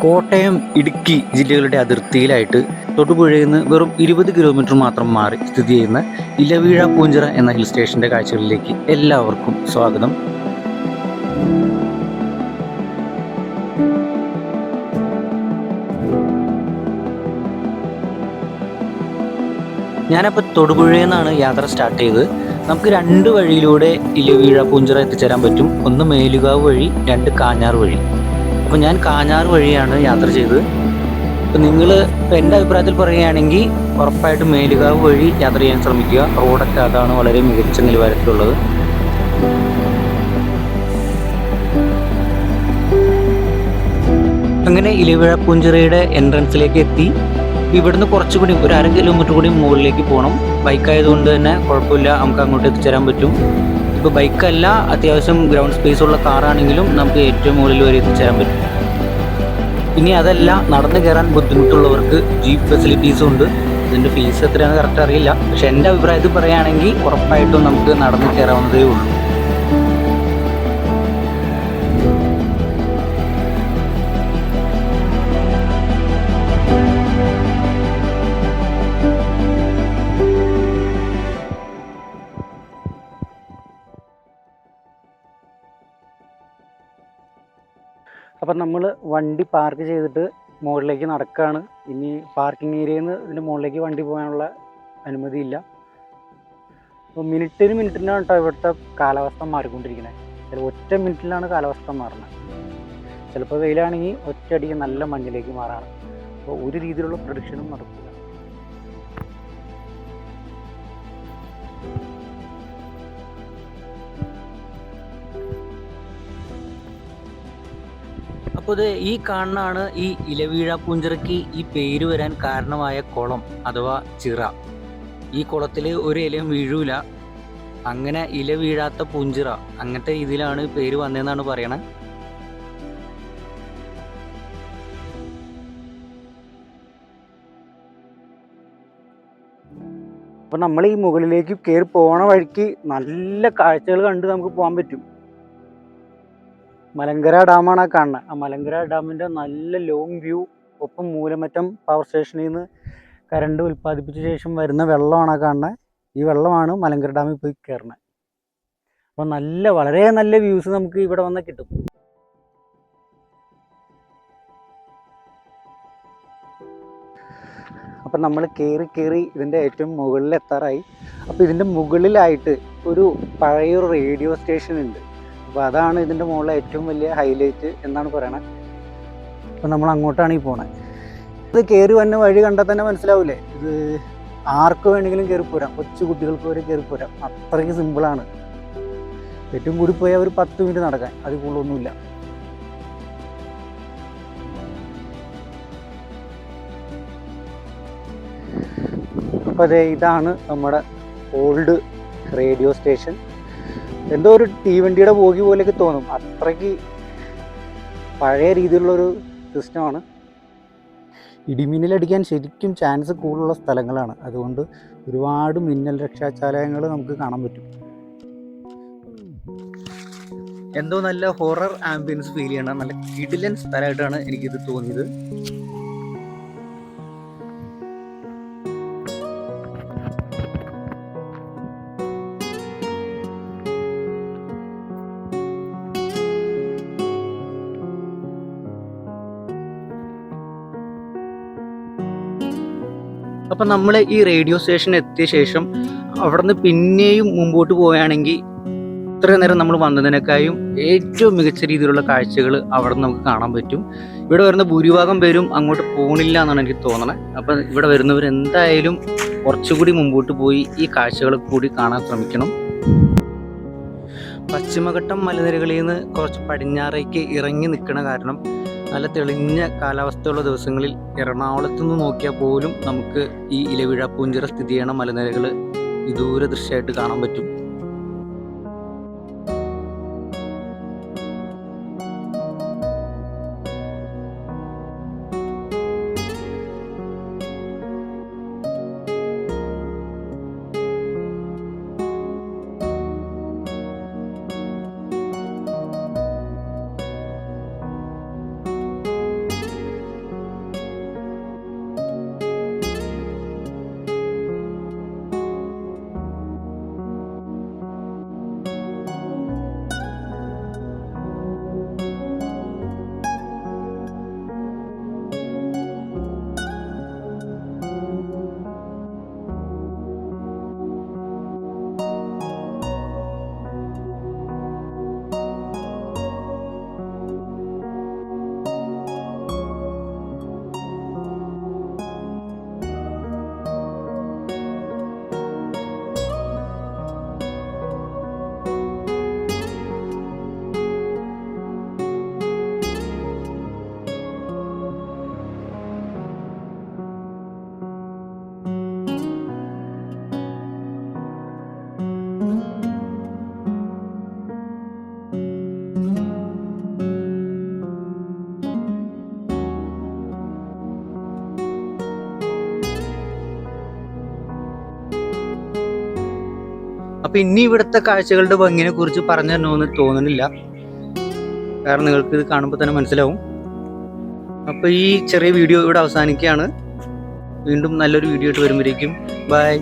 കോട്ടയം, ഇടുക്കി ജില്ലകളുടെ അതിർത്തിയിലായിട്ട് തൊടുപുഴയിൽ നിന്ന് വെറും 20 കിലോമീറ്റർ മാത്രം മാറി സ്ഥിതി ചെയ്യുന്ന ഇലവീഴാപൂഞ്ചിറ എന്ന ഹിൽ സ്റ്റേഷൻ്റെ കാഴ്ചകളിലേക്ക് എല്ലാവർക്കും സ്വാഗതം. ഞാനപ്പോൾ തൊടുപുഴയിൽ നിന്നാണ് യാത്ര സ്റ്റാർട്ട് ചെയ്തത്. നമുക്ക് 2 വഴിയിലൂടെ ഇലവീഴാപൂഞ്ചിറ എത്തിച്ചേരാൻ പറ്റും. ഒന്ന് മേലുകാവ് വഴി, 2 കാഞ്ഞാർ വഴി. അപ്പോൾ ഞാൻ കാഞ്ഞാർ വഴിയാണ് യാത്ര ചെയ്തത്. അപ്പോൾ നിങ്ങൾ എൻ്റെ അഭിപ്രായത്തിൽ പറയുകയാണെങ്കിൽ ഉറപ്പായിട്ടും മേലുകാവ് വഴി യാത്ര ചെയ്യാൻ ശ്രമിക്കുക. റോഡൊക്കെ അതാണ് വളരെ മികച്ച നിലവാരത്തിലുള്ളത്. അങ്ങനെ ഇലവീഴാപൂഞ്ചിറയുടെ എൻട്രൻസിലേക്ക് എത്തി. ഇവിടുന്ന് കുറച്ചുകൂടി ഒരു 1/2 കിലോമീറ്റർ കൂടി മുകളിലേക്ക് പോകണം. ബൈക്കായതുകൊണ്ട് തന്നെ കുഴപ്പമില്ല, നമുക്ക് അങ്ങോട്ട് എത്തിച്ചേരാൻ പറ്റും. ഇപ്പോൾ ബൈക്കല്ല, അത്യാവശ്യം ഗ്രൗണ്ട് സ്പേസ് ഉള്ള കാറാണെങ്കിലും നമുക്ക് ഏറ്റവും മുകളിൽ വരെ എത്തിച്ചേരാൻ പറ്റും. ഇനി അതല്ല, നടന്നു കയറാൻ ബുദ്ധിമുട്ടുള്ളവർക്ക് ജീപ്പ് ഫെസിലിറ്റീസും ഉണ്ട്. ഇതിൻ്റെ ഫീസ് എത്രയാണെന്ന് കറക്റ്റ് അറിയില്ല, പക്ഷെ എൻ്റെ അഭിപ്രായത്തിൽ പറയുകയാണെങ്കിൽ ഉറപ്പായിട്ടും നമുക്ക് നടന്നു കയറാവുന്നതേ ഉള്ളൂ. അപ്പം നമ്മൾ വണ്ടി പാർക്ക് ചെയ്തിട്ട് മുകളിലേക്ക് നടക്കുകയാണ്. ഇനി പാർക്കിംഗ് ഏരിയയിൽ നിന്ന് ഇതിൻ്റെ മുകളിലേക്ക് വണ്ടി പോകാനുള്ള അനുമതിയില്ല. അപ്പോൾ മിനിറ്റിനാണ് കേട്ടോ ഇവിടുത്തെ കാലാവസ്ഥ മാറിക്കൊണ്ടിരിക്കുന്നത്. ചില ഒറ്റ മിനിറ്റിലാണ് കാലാവസ്ഥ മാറുന്നത്. ചിലപ്പോൾ വെയിലാണെങ്കിൽ ഒറ്റയടിക്ക് നല്ല മഞ്ഞിലേക്ക് മാറാണ്. അപ്പോൾ ഒരു രീതിയിലുള്ള പ്രൊഡിക്ഷനും നടക്കില്ല. അപ്പോൾ ഇത് ഈ കാണുന്നതാണ് ഈ ഇലവീഴാപൂഞ്ചിറയ്ക്ക് ഈ പേര് വരാൻ കാരണമായ കുളം അഥവാ ചിറ. ഈ കുളത്തിൽ ഒരു ഇലയും വീഴൂല, അങ്ങനെ ഇല വീഴാത്ത പൂഞ്ചിറ, അങ്ങനത്തെ രീതിയിലാണ് പേര് വന്നതെന്നാണ് പറയണത്. അപ്പോൾ നമ്മൾ ഈ മുകളിലേക്ക് കയറി പോണ വഴിക്ക് നല്ല കാഴ്ചകൾ കണ്ട് നമുക്ക് പോകാൻ പറ്റും. മലങ്കര ഡാമാണ് ആ കാണുന്നത്. ആ മലങ്കര ഡാമിൻ്റെ നല്ല ലോങ് വ്യൂ, ഒപ്പം മൂലമറ്റം പവർ സ്റ്റേഷനിൽ നിന്ന് കറണ്ട് ഉൽപ്പാദിപ്പിച്ച ശേഷം വരുന്ന വെള്ളമാണ് ആ കാണുന്നത്. ഈ വെള്ളമാണ് മലങ്കര ഡാമിൽ പോയി കയറുന്നത്. അപ്പോൾ വളരെ നല്ല വ്യൂസ് നമുക്ക് ഇവിടെ വന്ന് കിട്ടും. അപ്പം നമ്മൾ കയറി ഇതിൻ്റെ ഏറ്റവും മുകളിൽ എത്താറായി. അപ്പോൾ ഇതിൻ്റെ മുകളിലായിട്ട് ഒരു പഴയൊരു റേഡിയോ സ്റ്റേഷൻ ഉണ്ട്. അപ്പോൾ അതാണ് ഇതിൻ്റെ മുകളിലെ ഏറ്റവും വലിയ ഹൈലൈറ്റ് എന്നാണ് പറയണത്. അപ്പോൾ നമ്മൾ അങ്ങോട്ടാണ് ഈ പോണത്. ഇത് കയറി വന്ന വഴി കണ്ടാൽ തന്നെ മനസ്സിലാവില്ലേ, ഇത് ആർക്ക് വേണമെങ്കിലും കയറി പോരാം, കൊച്ചു കുട്ടികൾക്ക് വരെ കയറി പോരാം. അത്രയ്ക്ക് സിമ്പിളാണ്. ഏറ്റവും കൂടി പോയാൽ ഒരു 10 മിനിറ്റ് നടക്കാൻ, അതിൽ കൂടുതലൊന്നുമില്ല. അപ്പോൾ അതെ, ഇതാണ് നമ്മുടെ ഓൾഡ് റേഡിയോ സ്റ്റേഷൻ. എന്തോ ഒരു തീവണ്ടിയുടെ ബോഗി പോലെയൊക്കെ തോന്നും, അത്രയ്ക്ക് പഴയ രീതിയിലുള്ളൊരു സിസ്റ്റമാണ്. ഇടിമിന്നലടിക്കാൻ ശരിക്കും ചാൻസ് കൂടുതലുള്ള സ്ഥലങ്ങളാണ്. അതുകൊണ്ട് ഒരുപാട് മിന്നൽ രക്ഷാചാലകങ്ങൾ നമുക്ക് കാണാൻ പറ്റും. എന്തോ നല്ല ഹൊറർ ആംബിയൻസ് ഫീൽ ചെയ്യണം. നല്ല കിടിലൻ സ്ഥലമായിട്ടാണ് എനിക്കിത് തോന്നിയത്. അപ്പം നമ്മൾ ഈ റേഡിയോ സ്റ്റേഷൻ എത്തിയ ശേഷം അവിടെ നിന്ന് പിന്നെയും മുമ്പോട്ട് പോവുകയാണെങ്കിൽ ഇത്രയും നേരം നമ്മൾ വന്നതിനേക്കാളും ഏറ്റവും മികച്ച രീതിയിലുള്ള കാഴ്ചകൾ അവിടെ നിന്ന് നമുക്ക് കാണാൻ പറ്റും. ഇവിടെ വരുന്ന ഭൂരിഭാഗം പേരും അങ്ങോട്ട് പോകണില്ല എന്നാണ് എനിക്ക് തോന്നണത്. അപ്പം ഇവിടെ വരുന്നവർ എന്തായാലും കുറച്ചുകൂടി മുമ്പോട്ട് പോയി ഈ കാഴ്ചകൾ കൂടി കാണാൻ ശ്രമിക്കണം. പശ്ചിമഘട്ടം മലനിരകളിൽ നിന്ന് കുറച്ച് പടിഞ്ഞാറേക്ക് ഇറങ്ങി നിൽക്കണ കാരണം നല്ല തെളിഞ്ഞ കാലാവസ്ഥയുള്ള ദിവസങ്ങളിൽ എറണാകുളത്ത് നിന്ന് നോക്കിയാൽ പോലും നമുക്ക് ഈ ഇലവീഴാപൂഞ്ചിറ സ്ഥിതി ചെയ്യണ മലനിരകൾ വിദൂര ദൃശ്യമായിട്ട് കാണാൻ പറ്റും. അപ്പോൾ ഇനി ഇവിടുത്തെ കാഴ്ചകളുടെ ഭംഗിനെ കുറിച്ച് പറഞ്ഞു തരണമെന്ന് തോന്നുന്നില്ല, കാരണം നിങ്ങൾക്ക് ഇത് കാണുമ്പോൾ തന്നെ മനസ്സിലാവും. അപ്പോൾ ഈ ചെറിയ വീഡിയോ ഇവിടെ അവസാനിക്കുകയാണ്. വീണ്ടും നല്ലൊരു വീഡിയോ ആയിട്ട് വരുമ്പോഴേക്കും ബൈ.